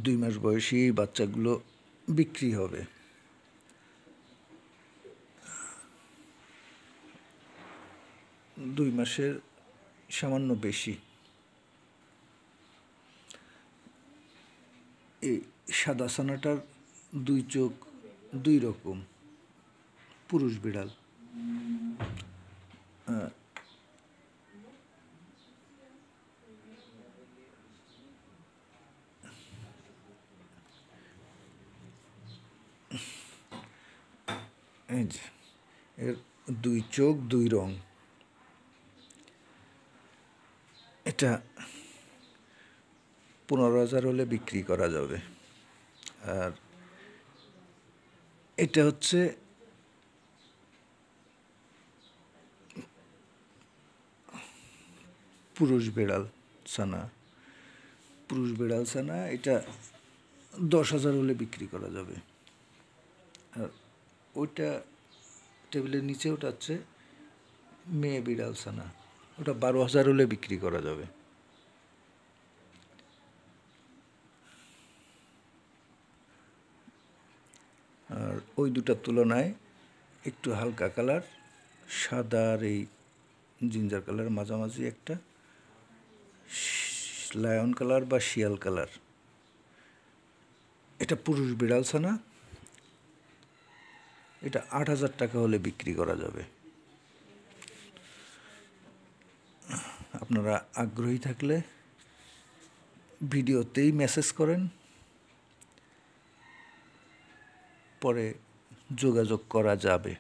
2 মাস বয়সী এই বাচ্চাগুলো বিক্রি হবে। দুই মাসের সামান্য বেশি। এই সাদা ছানাটার 2 চোখ 2 রকম, পুরুষ বিড়াল। এই যে এর 2 চোখ 2 রং। এটা 15,000 হলে বিক্রি করা যাবে। আর এটা হচ্ছে পুরুষ বিড়াল ছানা। এটা 10,000 হলে বিক্রি করা যাবে। আর ওইটা টেবিলের নিচে ওটা হচ্ছে মেয়ে বিড়াল ছানা, ওটা 12,000 হলে বিক্রি করা যাবে। আর ওই দুটার তুলনায় একটু হালকা কালার, সাদা আর এই জিঞ্জার কালার মাঝামাঝি একটা লায়ন কালার বা শিয়াল কালার। এটা পুরুষ বিড়াল ছানা। এটা 8,000 টাকা হলে বিক্রি করা যাবে। আপনারা আগ্রহী থাকলে ভিডিওতেই মেসেজ করেন, পরে যোগাযোগ করা যাবে।